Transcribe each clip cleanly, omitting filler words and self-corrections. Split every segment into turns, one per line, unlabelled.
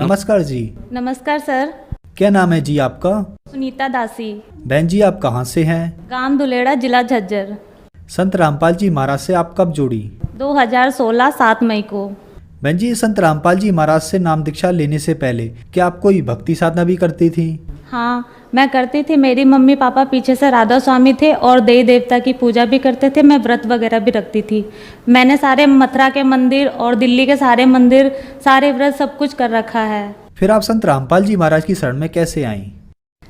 नमस्कार जी।
नमस्कार सर।
क्या नाम है जी आपका?
सुनीता दासी।
बहन जी आप कहाँ से हैं?
गांव दुलेड़ा, जिला झज्जर।
संत रामपाल जी महाराज से आप कब जुड़ी?
2016 7 मई को।
बहन जी संत रामपाल जी महाराज से नाम दीक्षा लेने से पहले क्या आप कोई भक्ति साधना भी करती थी?
हाँ, मैं करती थी। मेरी मम्मी पापा पीछे से राधा स्वामी थे और देवी देवता की पूजा भी करते थे। मैं व्रत वगैरह भी रखती थी। मैंने सारे मथुरा के मंदिर और दिल्ली के सारे मंदिर, सारे व्रत सब कुछ कर रखा है।
फिर आप संत रामपाल जी महाराज की शरण में कैसे आईं?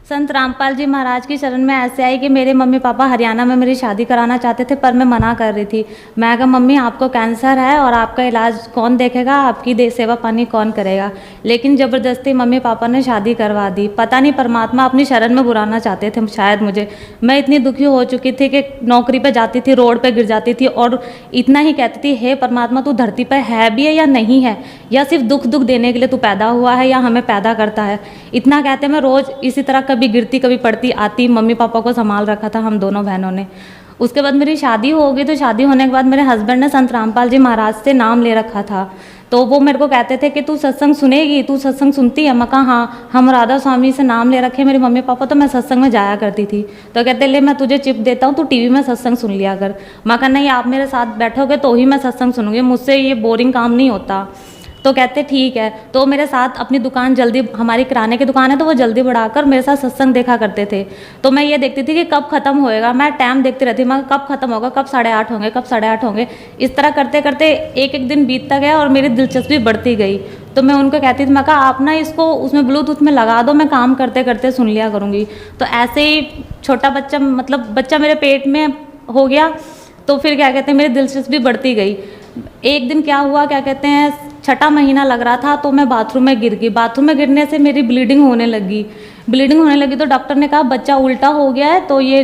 संत रामपाल जी महाराज की शरण में ऐसे आई कि मेरे मम्मी पापा हरियाणा में मेरी शादी कराना चाहते थे, पर मैं मना कर रही थी। मैं कहा मम्मी आपको कैंसर है और आपका इलाज कौन देखेगा, आपकी सेवा पानी कौन करेगा। लेकिन ज़बरदस्ती मम्मी पापा ने शादी करवा दी। पता नहीं परमात्मा अपनी शरण में बुलाना चाहते थे शायद मुझे। मैं इतनी दुखी हो चुकी थी कि नौकरी पर जाती थी, रोड पर गिर जाती थी और इतना ही कहती थी, हे परमात्मा तू धरती पर है भी है या नहीं है, या सिर्फ दुख दुख देने के लिए तू पैदा हुआ है या हमें पैदा करता है। इतना कहते मैं रोज़ इसी तरह कभी गिरती कभी पड़ती आती। मम्मी पापा को संभाल रखा था हम दोनों बहनों ने। उसके बाद मेरी शादी हो गई, तो शादी होने के बाद मेरे हस्बैंड ने संत रामपाल जी महाराज से नाम ले रखा था। तो वो मेरे को कहते थे कि तू सत्संग सुनेगी, तू सत्संग सुनती है? मैं कहा हाँ, हम राधा स्वामी से नाम ले रखे मेरे मम्मी पापा, तो मैं सत्संग में जाया करती थी। तो कहते ले मैं तुझे चिप देता हूँ, तू टीवी में सत्संग सुन लिया कर। मैं कहा नहीं, आप मेरे साथ बैठोगे तो ही मैं सत्संग सुनूंगी, मुझसे ये बोरिंग काम नहीं होता। तो कहते ठीक है। तो मेरे साथ अपनी दुकान जल्दी, हमारी किराने की दुकान है तो वो जल्दी बढ़ाकर मेरे साथ सत्संग देखा करते थे। तो मैं ये देखती थी कि कब खत्म होएगा, मैं टाइम देखती रहती, मैं कब खत्म होगा, कब 8:30 होंगे, कब 8:30 होंगे। इस तरह करते करते एक एक दिन बीतता गया और मेरी दिलचस्पी बढ़ती गई। तो मैं उनको कहती थी, मैं कहा आप ना इसको उसमें ब्लूटूथ में लगा दो, मैं काम करते करते सुन लिया करूँगी। तो ऐसे ही छोटा बच्चा, मतलब बच्चा मेरे पेट में हो गया। तो फिर क्या कहते हैं, मेरी दिलचस्पी बढ़ती गई। एक दिन क्या हुआ, क्या कहते हैं, 6ठा महीना लग रहा था तो मैं बाथरूम में गिर गई। बाथरूम में गिरने से मेरी ब्लीडिंग होने लगी। तो डॉक्टर ने कहा बच्चा उल्टा हो गया है, तो ये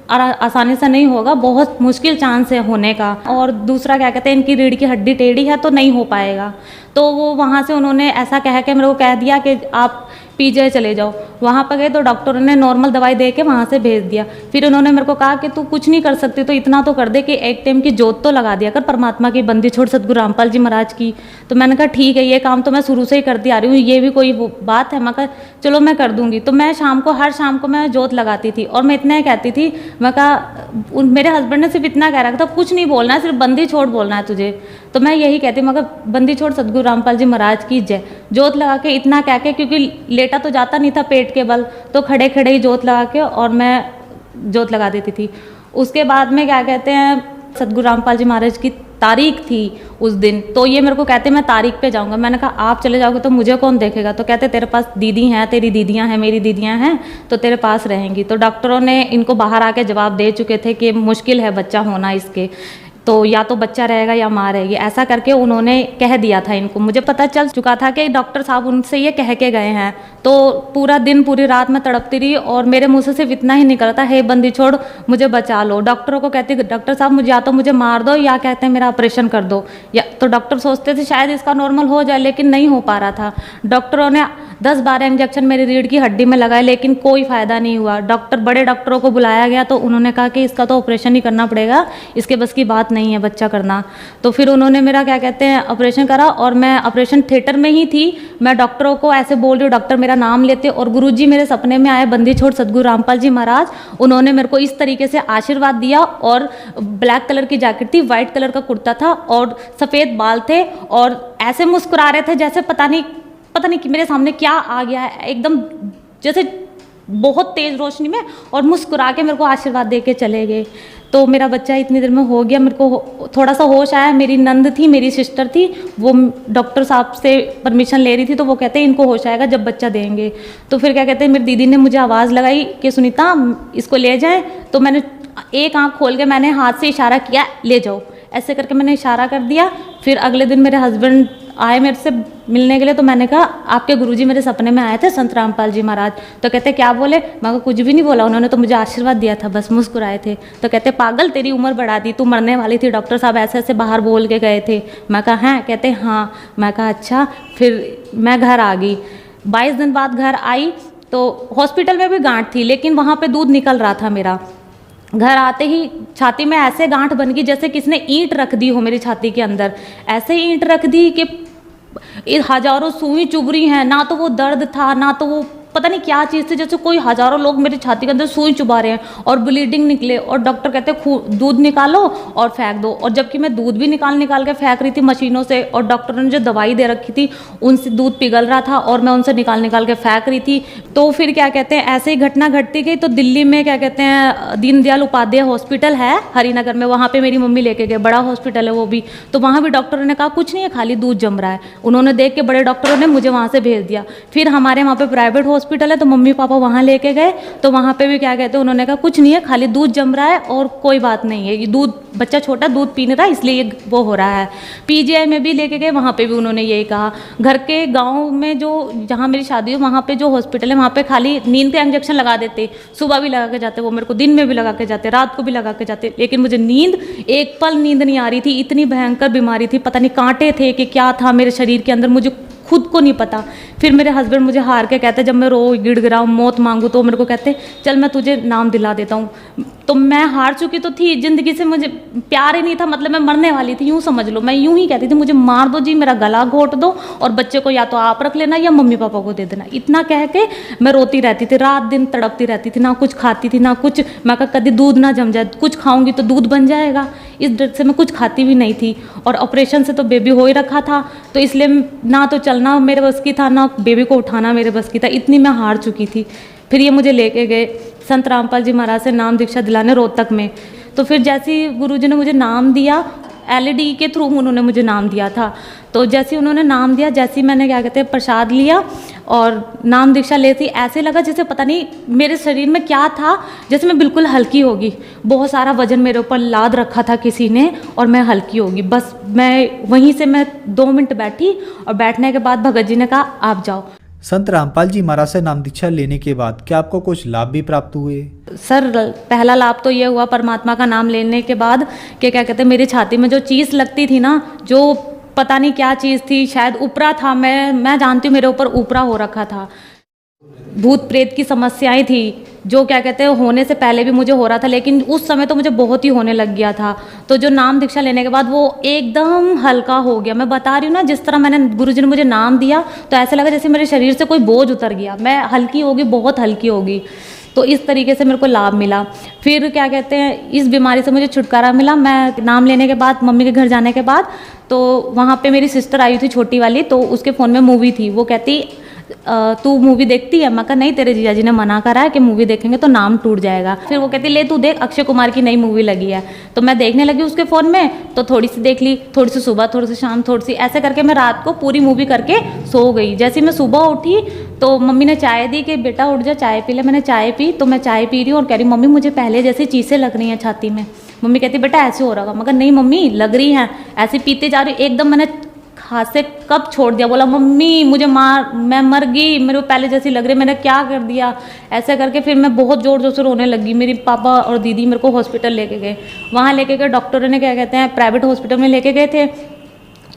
आसानी से नहीं होगा, बहुत मुश्किल चांस है होने का। और दूसरा क्या कहते हैं, इनकी रीढ़ की हड्डी टेढ़ी है तो नहीं हो पाएगा। तो वो वहाँ से उन्होंने ऐसा कह के मेरे को कह दिया कि आप पीजीआई चले जाओ। वहाँ पर गए तो डॉक्टरों ने नॉर्मल दवाई दे के वहाँ से भेज दिया। फिर उन्होंने मेरे को कहा कि तू कुछ नहीं कर सकती तो इतना तो कर दे कि एक टाइम की जोत तो लगा दिया कर परमात्मा की, बंदी छोड़ सतगुरु रामपाल जी महाराज की। तो मैंने कहा ठीक है, ये काम तो मैं शुरू से ही करती आ रही हूँ, ये भी कोई बात है। मैं कहा चलो मैं कर दूंगी। तो मैं हर शाम को मैं जोत लगाती थी और मैं इतना ही कहती थी, मैं कहा मेरे हस्बैंड ने सिर्फ इतना कह रखा था, कुछ नहीं बोलना है, सिर्फ बंदी छोड़ बोलना है तुझे। तो मैं यही कहती, मगर बंदी छोड़ सतगुरु रामपाल जी महाराज की जय। जोत लगा के इतना कह के, क्योंकि लेटा तो जाता नहीं था पेट के बल, तो खड़े खड़े ही जोत लगा के और मैं जोत लगा देती थी। उसके बाद में क्या कहते हैं, सतगुरु रामपाल जी महाराज की तारीख थी उस दिन। तो ये मेरे को कहते मैं तारीख पे जाऊंगा। मैंने कहा आप चले जाओगे तो मुझे कौन देखेगा? तो कहते तेरे पास दीदी हैं, तेरी दीदियां हैं, मेरी दीदियां हैं, तो तेरे पास रहेंगी। तो डॉक्टरों ने इनको बाहर आके जवाब दे चुके थे कि मुश्किल है बच्चा होना इसके, तो या तो बच्चा रहेगा या माँ रहेगी, ऐसा करके उन्होंने कह दिया था इनको। मुझे पता चल चुका था कि डॉक्टर साहब उनसे ये कह के गए हैं। तो पूरा दिन पूरी रात मैं तड़पती रही और मेरे मुंह से सिर्फ इतना ही निकला था, हे बंदी छोड़ मुझे बचा लो। डॉक्टरों को कहती डॉक्टर साहब मुझे या तो मुझे मार दो या कहते हैं मेरा ऑपरेशन कर दो। या तो डॉक्टर सोचते थे शायद इसका नॉर्मल हो जाए, लेकिन नहीं हो पा रहा था। डॉक्टरों ने 10-12 इंजेक्शन मेरी रीढ़ की हड्डी में लगाए, लेकिन कोई फ़ायदा नहीं हुआ। बड़े डॉक्टरों को बुलाया गया तो उन्होंने कहा कि इसका तो ऑपरेशन ही करना पड़ेगा, इसके बस की बात नहीं है बच्चा करना। तो फिर उन्होंने मेरा क्या कहते हैं ऑपरेशन करा और मैं ऑपरेशन थिएटर में ही थी। मैं डॉक्टरों को ऐसे बोल रही हूँ, डॉक्टर मेरा नाम लेते, और गुरुजी मेरे सपने में आए, बंदी छोड़ सतगुरु रामपाल जी महाराज। उन्होंने मेरे को इस तरीके से आशीर्वाद दिया और ब्लैक कलर की जैकेट थी, वाइट कलर का कुर्ता था और सफ़ेद बाल थे और ऐसे मुस्कुरा रहे थे जैसे पता नहीं कि मेरे सामने क्या आ गया है, एकदम जैसे बहुत तेज रोशनी में, और मुस्कुरा के मेरे को आशीर्वाद दे के चले गए। तो मेरा बच्चा इतनी देर में हो गया। मेरे को थोड़ा सा होश आया। मेरी नंद थी, मेरी सिस्टर थी, वो डॉक्टर साहब से परमिशन ले रही थी, तो वो कहते हैं इनको होश आएगा जब बच्चा देंगे। तो फिर क्या कहते हैं, मेरी दीदी ने मुझे आवाज़ लगाई कि सुनीता इसको ले जाएं। तो मैंने एक आँख खोल के मैंने हाथ से इशारा किया, ले जाओ, ऐसे करके मैंने इशारा कर दिया। फिर अगले दिन मेरे हस्बैंड आए मेरे से मिलने के लिए, तो मैंने कहा आपके गुरुजी मेरे सपने में आए थे संत रामपाल जी महाराज। तो कहते क्या बोले? मैं कुछ भी नहीं बोला, उन्होंने तो मुझे आशीर्वाद दिया था, बस मुस्कुराए थे। तो कहते पागल तेरी उम्र बढ़ा दी, तू मरने वाली थी, डॉक्टर साहब ऐसे ऐसे बाहर बोल के गए थे। मैं कहा हैं? कहते हाँ। मैं कहा अच्छा। फिर मैं घर आ गई। 22 दिन बाद घर आई तो हॉस्पिटल में भी गांठ थी, लेकिन वहाँ पर दूध निकल रहा था मेरा। घर आते ही छाती में ऐसे गांठ बन गई जैसे किसने ईंट रख दी हो मेरी छाती के अंदर। ऐसे ईंट रख दी कि हजारों सुई चुभ रही हैं, ना तो वो दर्द था, ना तो वो पता नहीं क्या चीज़ थी, जैसे कोई हजारों लोग मेरी छाती के अंदर सुई चुभा रहे हैं और ब्लीडिंग निकले, और डॉक्टर कहते हैं दूध निकालो और फेंक दो। और जबकि मैं दूध भी निकाल के फेंक रही थी मशीनों से, और डॉक्टरों ने जो दवाई दे रखी थी उनसे दूध पिघल रहा था और मैं उनसे निकाल के फेंक रही थी। तो फिर क्या कहते हैं, ऐसे ही घटना घटती गई। तो दिल्ली में क्या कहते हैं, दीनदयाल उपाध्याय हॉस्पिटल है हरिनगर में, वहाँ पे मेरी मम्मी लेके गए, बड़ा हॉस्पिटल है वो भी। तो वहाँ भी डॉक्टरों ने कहा कुछ नहीं है, खाली दूध जम रहा है। उन्होंने देख के, बड़े डॉक्टरों ने मुझे वहाँ से भेज दिया। फिर हमारे वहाँ पे प्राइवेट हॉस्पिटल है, तो मम्मी पापा वहाँ लेके गए। तो वहाँ पे भी क्या कहते हैं, उन्होंने कहा कुछ नहीं है, खाली दूध जम रहा है और कोई बात नहीं है, ये दूध, बच्चा छोटा दूध पी नहीं रहा इसलिए ये वो हो रहा है। पीजीआई में भी लेके गए, वहाँ पे भी उन्होंने यही कहा। घर के गाँव में जो, जहाँ मेरी शादी हुई, वहाँ पे जो हॉस्पिटल है, वहाँ पे खाली नींद का इंजेक्शन लगा देते, सुबह भी लगा के जाते, वो मेरे को दिन में भी लगा के जाते, रात को भी लगा के जाते, लेकिन मुझे नींद, एक पल नींद नहीं आ रही थी। इतनी भयंकर बीमारी थी, पता नहीं कांटे थे कि क्या था मेरे शरीर के अंदर, मुझे खुद को नहीं पता। फिर मेरे हस्बैंड मुझे हार के कहते, जब मैं रो गिड़गिड़ाऊँ मौत मांगू, तो मेरे को कहते चल मैं तुझे नाम दिला देता हूँ। तो मैं हार चुकी तो थी, ज़िंदगी से मुझे प्यार ही नहीं था, मतलब मैं मरने वाली थी, यूँ समझ लो। मैं यूँ ही कहती थी मुझे मार दो जी, मेरा गला घोट दो, और बच्चे को या तो आप रख लेना या मम्मी पापा को दे देना। इतना कह के मैं रोती रहती थी, रात दिन तड़पती रहती थी, ना कुछ खाती थी ना कुछ। मैं कहा कभी दूध ना जम जाए, कुछ खाऊंगी तो दूध बन जाएगा, इस डर से मैं कुछ खाती भी नहीं थी। और ऑपरेशन से तो बेबी हो ही रखा था, तो इसलिए ना तो चलना मेरे बस की था, ना बेबी को उठाना मेरे बस की था, इतनी मैं हार चुकी थी। फिर ये मुझे लेके गए संत रामपाल जी महाराज से नाम दीक्षा दिलाने रोहतक में। तो फिर जैसे ही गुरुजी ने मुझे नाम दिया, एलईडी के थ्रू उन्होंने मुझे नाम दिया था। तो जैसे ही उन्होंने नाम दिया, जैसे ही मैंने क्या कहते हैं प्रसाद लिया और नाम दीक्षा लेती, ऐसे लगा जैसे पता नहीं मेरे शरीर में क्या था, जैसे मैं बिल्कुल हल्की होगी। बहुत सारा वजन मेरे ऊपर लाद रखा था किसी ने और मैं हल्की होगी। बस मैं वहीं से मैं 2 मिनट बैठी, और बैठने के बाद भगत जी ने कहा आप जाओ।
संत रामपाल जी महाराज से नाम दीक्षा लेने के बाद क्या आपको कुछ लाभ भी प्राप्त हुए?
सर पहला लाभ तो ये हुआ परमात्मा का नाम लेने के बाद कि क्या कहते हैं, मेरी छाती में जो चीज़ लगती थी ना, जो पता नहीं क्या चीज़ थी, शायद उपरा था, मैं जानती हूँ मेरे ऊपर उपरा हो रखा था। भूत प्रेत की समस्याएं थी, जो क्या कहते हैं होने से पहले भी मुझे हो रहा था, लेकिन उस समय तो मुझे बहुत ही होने लग गया था। तो जो नाम दीक्षा लेने के बाद वो एकदम हल्का हो गया। मैं बता रही हूँ ना, जिस तरह मैंने, गुरुजी ने मुझे नाम दिया तो ऐसा लगा जैसे मेरे शरीर से कोई बोझ उतर गया, मैं हल्की होगी, बहुत हल्की होगी। तो इस तरीके से मेरे को लाभ मिला। फिर क्या कहते हैं, इस बीमारी से मुझे छुटकारा मिला। मैं नाम लेने के बाद, मम्मी के घर जाने के बाद, तो वहाँ पे मेरी सिस्टर आई थी छोटी वाली, तो उसके फ़ोन में मूवी थी। वो कहती तू मूवी देखती है? मैं कहा नहीं, तेरे जीजा जी ने मना करा है कि मूवी देखेंगे तो नाम टूट जाएगा। फिर वो कहती ले तू देख, अक्षय कुमार की नई मूवी लगी है। तो मैं देखने लगी उसके फ़ोन में, तो थोड़ी सी देख ली, थोड़ी सी सुबह, थोड़ी सी शाम, थोड़ी सी, ऐसे करके मैं रात को पूरी मूवी करके सो गई। जैसे मैं सुबह उठी तो मम्मी ने चाय दी कि बेटा उठ जा चाय पी ले। मैंने चाय पी, तो मैं चाय पी रही हूँ और कह रही मम्मी मुझे पहले जैसी चीज़ें लग रही हैं छाती में। मम्मी कहती बेटा ऐसे हो रहा होगा। मगर नहीं मम्मी लग रही हैं, ऐसे पीते जा रही। एकदम मैंने हाथ से कब छोड़ दिया, बोला मम्मी मुझे मैं मर गई, मेरे को पहले जैसी लग रही, मैंने क्या कर दिया। ऐसे करके फिर मैं बहुत ज़ोर ज़ोर से रोने लगी। मेरी पापा और दीदी मेरे को हॉस्पिटल लेके गए। वहाँ लेके गए, डॉक्टरों ने क्या कहते हैं प्राइवेट हॉस्पिटल में लेके गए थे,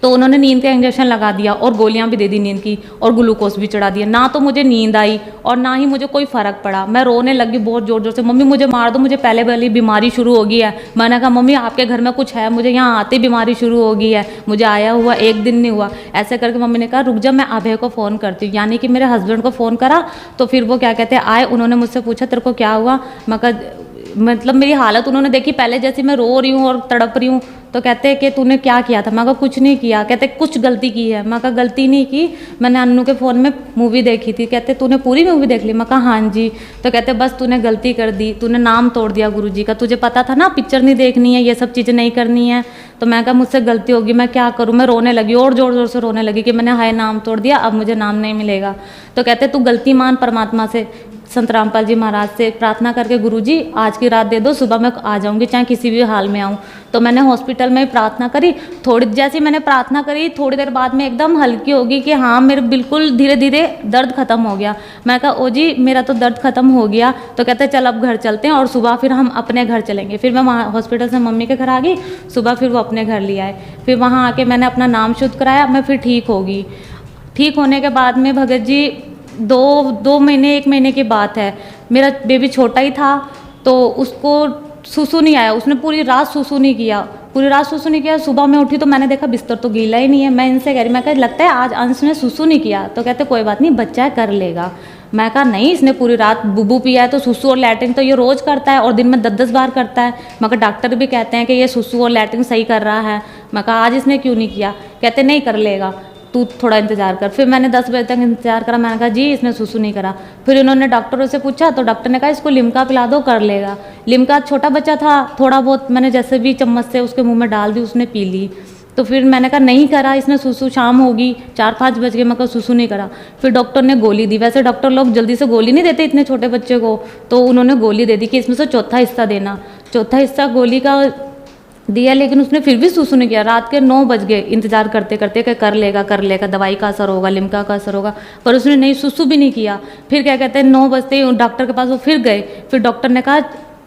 तो उन्होंने नींद का इंजेक्शन लगा दिया और गोलियां भी दे दी नींद की, और ग्लूकोज भी चढ़ा दिया। ना तो मुझे नींद आई और ना ही मुझे कोई फ़र्क पड़ा। मैं रोने लगी बहुत ज़ोर ज़ोर से, मम्मी मुझे मार दो, मुझे पहले वाली बीमारी शुरू हो गई है। मैंने कहा मम्मी आपके घर में कुछ है, मुझे यहाँ आते बीमारी शुरू हो गई है, मुझे आया हुआ 1 दिन नहीं हुआ। ऐसे करके मम्मी ने कहा रुक जा, मैं अभय को फ़ोन करती हूँ, यानी कि मेरे हस्बैंड को फ़ोन करा। तो फिर वो क्या कहते हैं आए, उन्होंने मुझसे पूछा तेरे को क्या हुआ। मैं कहा मतलब मेरी हालत उन्होंने देखी, पहले जैसी मैं रो रही हूँ और तड़प रही हूँ। तो कहते हैं कि तूने क्या किया था। मैं कहा कुछ नहीं किया। कहते कुछ गलती की है। मैं कहा गलती नहीं की, मैंने अन्नू के फ़ोन में मूवी देखी थी। कहते तूने पूरी मूवी देख ली। मैं कहा हाँ जी। तो कहते बस तूने गलती कर दी, तूने नाम तोड़ दिया गुरुजी का, तुझे पता था ना पिक्चर नहीं देखनी है, ये सब चीज़ें नहीं करनी है। तो मैं कहा मुझसे गलती होगी, मैं क्या करूँ। मैं रोने लगी और ज़ोर ज़ोर से रोने लगी कि मैंने हाय नाम तोड़ दिया, अब मुझे नाम नहीं मिलेगा। तो कहते तू गलती मान परमात्मा से, संत रामपाल जी महाराज से प्रार्थना करके गुरुजी आज की रात दे दो, सुबह मैं आ जाऊंगी चाहे किसी भी हाल में आऊँ। तो मैंने हॉस्पिटल में प्रार्थना करी। थोड़ी जैसी मैंने प्रार्थना करी, थोड़ी देर बाद में एकदम हल्की होगी कि हाँ मेरे बिल्कुल धीरे धीरे दर्द खत्म हो गया। मैं कहा ओ जी मेरा तो दर्द खत्म हो गया। तो कहते चल अब घर चलते हैं और सुबह फिर हम अपने घर चलेंगे। फिर मैं वहाँ हॉस्पिटल से मम्मी के घर आ गई, सुबह फिर वो अपने घर ले आए। फिर वहाँ आके मैंने अपना नाम शुद्ध कराया, मैं फिर ठीक होगी। ठीक होने के बाद में भगत जी 2 महीने 1 महीने की बात है, मेरा बेबी छोटा ही था, तो उसको सुसु नहीं आया, उसने पूरी रात सुसु नहीं किया। पूरी रात सुसु नहीं किया। सुबह मैं उठी तो मैंने देखा बिस्तर तो गीला ही नहीं है। मैं इनसे कह रही, मैं कहा लगता है आज अंश ने सुसु नहीं किया। तो कहते कोई बात नहीं, बच्चा है कर लेगा। मैं कहा नहीं, इसने पूरी रात बुबू पिया है तो सुसु और लैट्रिन तो ये रोज़ करता है और दिन में 10-10 बार करता है। मैं कहा डॉक्टर भी कहते हैं कि ये सुसु और लैट्रिन सही कर रहा है। मैं कहा आज इसने क्यों नहीं किया? कहते नहीं कर लेगा, तू थोड़ा इंतज़ार कर। फिर मैंने 10 बजे तक इंतज़ार करा। मैंने कहा जी इसने सुसु नहीं करा। फिर इन्होंने डॉक्टरों से पूछा तो डॉक्टर ने कहा इसको लिम्का पिला दो, कर लेगा। लिम्का छोटा बच्चा था, थोड़ा बहुत मैंने जैसे भी चम्मच से उसके मुंह में डाल दी, उसने पी ली। तो फिर मैंने कहा नहीं करा इसने सुसु, शाम होगी 4-5 बज गए, मैं कहा सुसु नहीं करा। फिर डॉक्टर ने गोली दी। वैसे डॉक्टर लोग जल्दी से गोली नहीं देते इतने छोटे बच्चे को, तो उन्होंने गोली दे दी कि इसमें से चौथा हिस्सा देना। चौथा हिस्सा गोली का दिया, लेकिन उसने फिर भी सुसु नहीं किया। रात के 9 बज गए इंतजार करते करते कि कर लेगा कर लेगा, दवाई का असर होगा, लिम्का का असर होगा, पर उसने नहीं, सुसु भी नहीं किया। फिर क्या कहते हैं 9 बजते ही डॉक्टर के पास वो फिर गए। फिर डॉक्टर ने कहा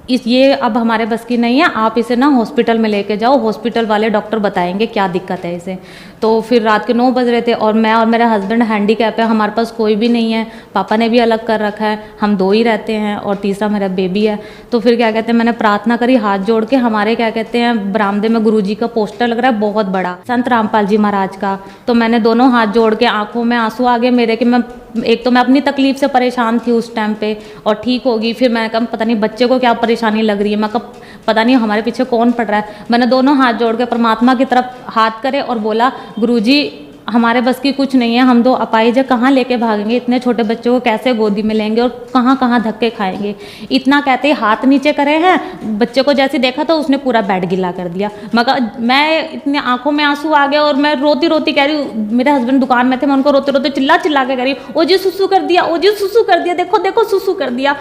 ये अब हमारे बस की नहीं है, आप इसे ना हॉस्पिटल में लेके जाओ, हॉस्पिटल वाले डॉक्टर बताएंगे क्या दिक्कत है इसे। तो फिर रात के 9 बज रहे थे और मैं और मेरा हस्बैंड हैंडीकैप है, हमारे पास कोई भी नहीं है, पापा ने भी अलग कर रखा है, हम 2 ही रहते हैं और तीसरा मेरा बेबी है। तो फिर क्या कहते हैं मैंने प्रार्थना करी हाथ जोड़ के। हमारे क्या कहते हैं बरामदे में गुरुजी का पोस्टर लग रहा है बहुत बड़ा, संत रामपाल जी महाराज का। तो मैंने दोनों हाथ जोड़ के, आंखों में आंसू आ गए मेरे कि मैं एक तो मैं अपनी तकलीफ से परेशान थी उस टाइम पे और ठीक होगी। फिर मैंने कहा पता नहीं बच्चे को क्या परेशानी लग रही है, मैं कहा पता नहीं हमारे पीछे कौन पड़ रहा है। मैंने दोनों हाथ जोड़ के परमात्मा की तरफ हाथ करे और बोला गुरुजी हमारे बस की कुछ नहीं है, हम 2 अपाहिज है, कहाँ लेके भागेंगे, इतने छोटे बच्चों को कैसे गोदी में लेंगे और कहाँ कहाँ धक्के खाएंगे। इतना कहते ही हाथ नीचे करे हैं, बच्चे को जैसे देखा तो उसने पूरा बेड गिला कर दिया। मगर मैं इतने आंखों में आंसू आ गए और मैं रोती रोती कह रही हूँ, मेरे हस्बैंड दुकान में थे, मैं उनको रोते रोते चिल्ला चिल्ला के कह रही हूँ ओ जी सुसु कर दिया, ओ जी सुसु कर दिया, देखो देखो सुसु कर दिया।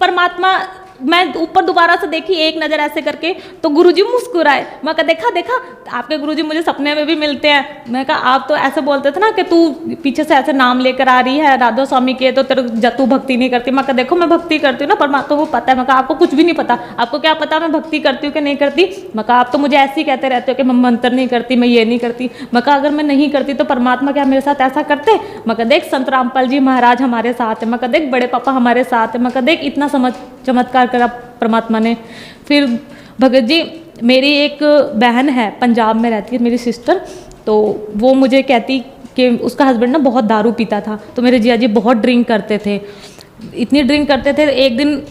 परमात्मा, मैं ऊपर दोबारा से देखी एक नज़र ऐसे करके तो गुरुजी मुस्कुराए। मैं कहा देखा देखा आपके गुरुजी मुझे सपने में भी मिलते हैं। मैं कहा आप तो ऐसे बोलते थे ना कि तू पीछे से ऐसे नाम लेकर आ रही है राधा स्वामी के, तो तेरे तू भक्ति नहीं करती। मैं कहा देखो मैं भक्ति करती हूँ ना, परमात्मा को पता है। मैं कहा आपको कुछ भी नहीं पता, आपको क्या पता मैं भक्ति करती हूँ कि नहीं करती। मैं कहा आप तो मुझे ऐसे ही कहते रहते हो कि मैं मंत्र नहीं करती, मैं ये नहीं करती। मैं कहा अगर मैं नहीं करती तो परमात्मा क्या मेरे साथ ऐसा करते। मैं कहा देख संत रामपाल जी महाराज हमारे साथ है, मैं कहा देख बड़े पापा हमारे साथ है, मैं कहा देख इतना चमत्कार करा परमात्मा ने। फिर भगत जी मेरी एक बहन है पंजाब में रहती है, मेरी सिस्टर, तो वो मुझे कहती कि उसका हस्बैंड ना बहुत दारू पीता था। तो मेरे जिया जी बहुत ड्रिंक करते थे, इतनी ड्रिंक करते थे। एक दिन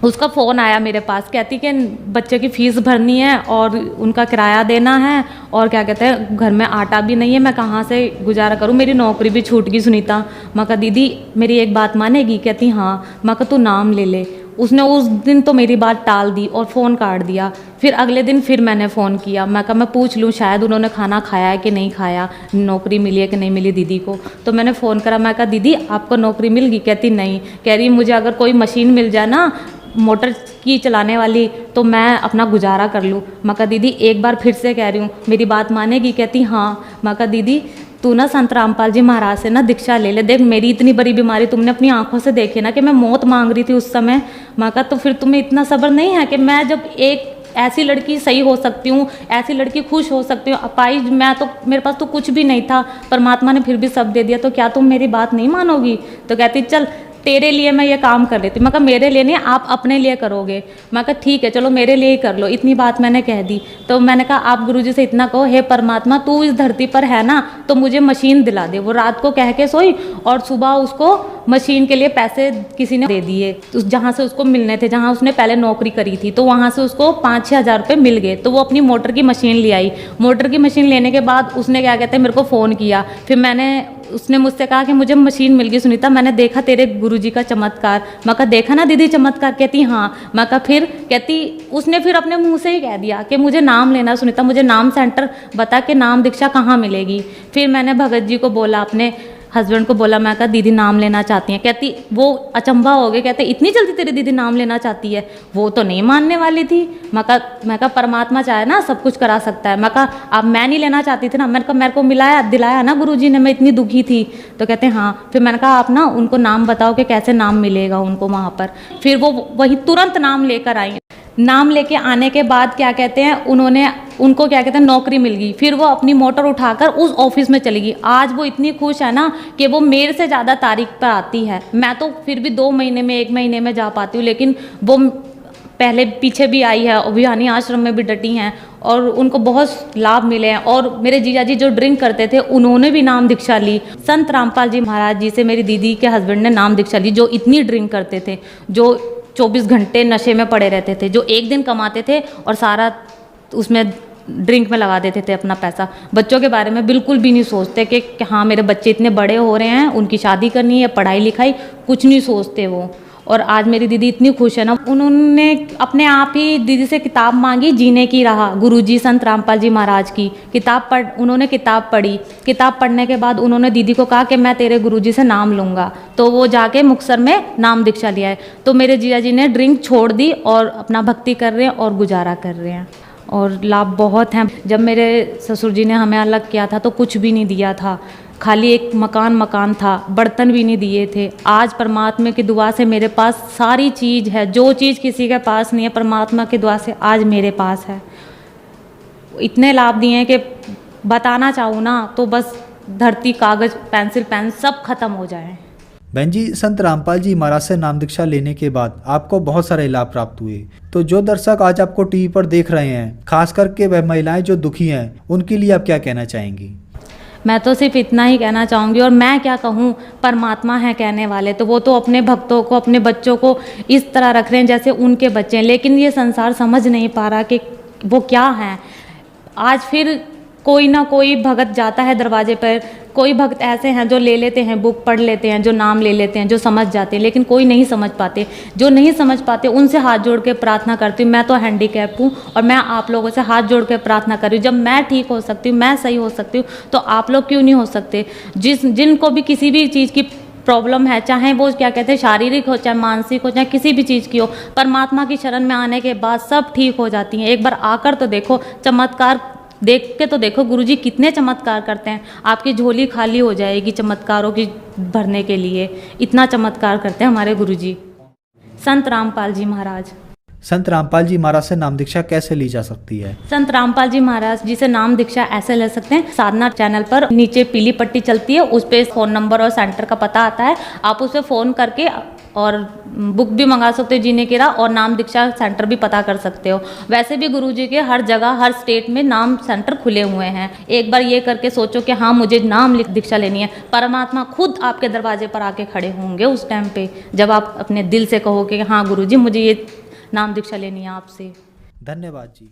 उसका फ़ोन आया मेरे पास, कहती कि बच्चे की फ़ीस भरनी है और उनका किराया देना है और क्या कहते हैं घर में आटा भी नहीं है, मैं कहाँ से गुजारा करूँ, मेरी नौकरी भी छूट गई सुनीता। मैं कहा दीदी मेरी एक बात मानेगी? कहती हाँ। मैं कहा तू नाम ले ले। उसने उस दिन तो मेरी बात टाल दी और फ़ोन काट दिया। फिर अगले दिन फिर मैंने फ़ोन किया, मैं कहा मैं पूछ लूँ शायद उन्होंने खाना खाया है कि नहीं खाया, नौकरी मिली है कि नहीं मिली दीदी को। तो मैंने फ़ोन करा, मैं कहा दीदी आपको नौकरी मिल गई? कहती नहीं। कह रही मुझे अगर कोई मशीन मिल जाए ना मोटर की चलाने वाली तो मैं अपना गुजारा कर लूँ। मैं कहा दीदी एक बार फिर से कह रही हूँ मेरी बात मानेगी? कहती हाँ। मैं कहा दीदी तू ना संत रामपाल जी महाराज से ना दीक्षा ले ले, देख मेरी इतनी बड़ी बीमारी तुमने अपनी आंखों से देखी ना कि मैं मौत मांग रही थी उस समय। मैं कहा तो फिर तुम्हें इतना सब्र नहीं है कि मैं जब एक ऐसी लड़की सही हो सकती हूँ, ऐसी लड़की खुश हो सकती हूँ, अपाहिज मैं तो मेरे पास तो कुछ भी नहीं था, परमात्मा ने फिर भी सब दे दिया, तो क्या तुम मेरी बात नहीं मानोगी? तो कहती चल तेरे लिए मैं ये काम कर लेती। मैं कहा मेरे लिए नहीं, आप अपने लिए करोगे। मैं कहा ठीक है चलो मेरे लिए ही कर लो, इतनी बात मैंने कह दी। तो मैंने कहा आप गुरुजी से इतना कहो, हे परमात्मा तू इस धरती पर है ना तो मुझे मशीन दिला दे। वो रात को कह के सोई और सुबह उसको मशीन के लिए पैसे किसी ने दे दिए, जहाँ से उसको मिलने थे, जहाँ उसने पहले नौकरी करी थी, तो वहाँ से उसको 5-6 हज़ार रुपये मिल गए। तो वो अपनी मोटर की मशीन ले आई। मोटर की मशीन लेने के बाद उसने क्या कहते हैं मेरे को फ़ोन किया। फिर उसने मुझसे कहा कि मुझे मशीन मिल गई सुनीता, मैंने देखा तेरे गुरुजी का चमत्कार। मैं कहा देखा ना दीदी चमत्कार? कहती हाँ। मैं कहा फिर? कहती उसने फिर अपने मुंह से ही कह दिया कि मुझे नाम लेना सुनीता, मुझे नाम सेंटर बता के नाम दीक्षा कहाँ मिलेगी। फिर मैंने भगत जी को बोला, अपने हस्बैंड को बोला, मैं कहा दीदी नाम लेना चाहती हैं। कहती वो अचंभा हो गए, कहते इतनी जल्दी तेरी दीदी नाम लेना चाहती है, वो तो नहीं मानने वाली थी। मैं कहा परमात्मा चाहे ना सब कुछ करा सकता है। मैं कहा अब मैं नहीं लेना चाहती थी ना, मैंने कहा मेरे को दिलाया ना गुरुजी ने, मैं इतनी दुखी थी। तो कहते हाँ। फिर मैंने कहा आप ना उनको नाम बताओ कि कैसे नाम मिलेगा उनको वहाँ पर। फिर वो वही तुरंत नाम लेकर आई। नाम लेके आने के बाद क्या कहते हैं उनको क्या कहते हैं नौकरी मिल गई। फिर वो अपनी मोटर उठाकर उस ऑफिस में चली गई। आज वो इतनी खुश है ना कि वो मेरे से ज़्यादा तारीख पर आती है। मैं तो फिर भी 2 महीने में 1 महीने में जा पाती हूँ, लेकिन वो पहले पीछे भी आई है, अभियानी आश्रम में भी डटी हैं और उनको बहुत लाभ मिले हैं। और मेरे जीजा जी जो ड्रिंक करते थे उन्होंने भी नाम दीक्षा ली। संत रामपाल जी महाराज जी से मेरी दीदी के हस्बैंड ने नाम दीक्षा ली, जो इतनी ड्रिंक करते थे, जो 24 घंटे नशे में पड़े रहते थे, जो एक दिन कमाते थे और सारा उसमें ड्रिंक में लगा देते थे अपना पैसा। बच्चों के बारे में बिल्कुल भी नहीं सोचते कि हाँ मेरे बच्चे इतने बड़े हो रहे हैं, उनकी शादी करनी है, पढ़ाई लिखाई कुछ नहीं सोचते वो। और आज मेरी दीदी इतनी खुश है ना, उन्होंने अपने आप ही दीदी से किताब मांगी, जीने की राह, गुरुजी संत रामपाल जी महाराज की उन्होंने किताब पढ़ी। किताब पढ़ने के बाद उन्होंने दीदी को कहा कि मैं तेरे गुरुजी से नाम लूँगा, तो वो जाके मुक्तसर में नाम दीक्षा लिया है। तो मेरे जीजा जी ने ड्रिंक छोड़ दी और अपना भक्ति कर रहे हैं और गुजारा कर रहे हैं, और लाभ बहुत हैं। जब मेरे ससुर जी ने हमें अलग किया था तो कुछ भी नहीं दिया था, खाली एक मकान था, बर्तन भी नहीं दिए थे। आज परमात्मा की दुआ से मेरे पास सारी चीज़ है, जो चीज़ किसी के पास नहीं है परमात्मा की दुआ से आज मेरे पास है। इतने लाभ दिए हैं कि बताना चाहूँ ना तो बस धरती, कागज़, पेंसिल, पेन सब खत्म हो जाए।
बहन जी, संत रामपाल जी महाराज से नाम दीक्षा लेने के बाद आपको बहुत सारे लाभ प्राप्त हुए। तो जो दर्शक आज आपको टीवी पर देख रहे हैं, खास करके वह महिलाएं जो दुखी हैं, उनके लिए आप क्या कहना चाहेंगी?
मैं तो सिर्फ इतना ही कहना चाहूँगी, और मैं क्या कहूँ, परमात्मा है कहने वाले, तो वो तो अपने भक्तों को, अपने बच्चों को इस तरह रख रहे हैं जैसे उनके बच्चे हैं। लेकिन ये संसार समझ नहीं पा रहा कि वो क्या है। आज फिर कोई ना कोई भगत जाता है दरवाजे पर, कोई भक्त ऐसे हैं जो ले लेते हैं, बुक पढ़ लेते हैं, जो नाम ले लेते हैं, जो समझ जाते हैं, लेकिन कोई नहीं समझ पाते। जो नहीं समझ पाते उनसे हाथ जोड़ के प्रार्थना करती हूँ। मैं तो हैंडीकैप हूँ और मैं आप लोगों से हाथ जोड़ के प्रार्थना कर रही हूँ। जब मैं ठीक हो सकती हूँ, मैं सही हो सकती हूँ, तो आप लोग क्यों नहीं हो सकते? जिनको भी किसी भी चीज़ की प्रॉब्लम है, चाहे वो क्या कहते हैं शारीरिक हो, चाहे मानसिक हो, चाहे किसी भी चीज़ की हो, परमात्मा की शरण में आने के बाद सब ठीक हो जाती हैं। एक बार आकर तो देखो, चमत्कार देख के तो देखो, गुरुजी कितने चमत्कार करते हैं। आपकी झोली खाली हो जाएगी चमत्कारों की भरने के लिए, इतना चमत्कार करते हैं हमारे गुरुजी संत रामपाल जी महाराज।
संत रामपाल जी महाराज से नाम दीक्षा कैसे ली जा सकती है?
संत रामपाल जी महाराज जी से नाम दीक्षा ऐसे ले सकते हैं, साधना चैनल पर नीचे पीली पट्टी चलती है, उस पर फ़ोन नंबर और सेंटर का पता आता है। आप उस पर फ़ोन करके और बुक भी मंगा सकते हो, जीने की राह, और नाम दीक्षा सेंटर भी पता कर सकते हो। वैसे भी गुरुजी के हर जगह, हर स्टेट में नाम सेंटर खुले हुए हैं। एक बार ये करके सोचो कि हाँ मुझे नाम दीक्षा लेनी है, परमात्मा खुद आपके दरवाजे पर आके खड़े होंगे उस टाइम पे, जब आप अपने दिल से कहोगे कि हाँ गुरुजी मुझे ये नाम दीक्षा लेनी है आपसे।
धन्यवाद जी।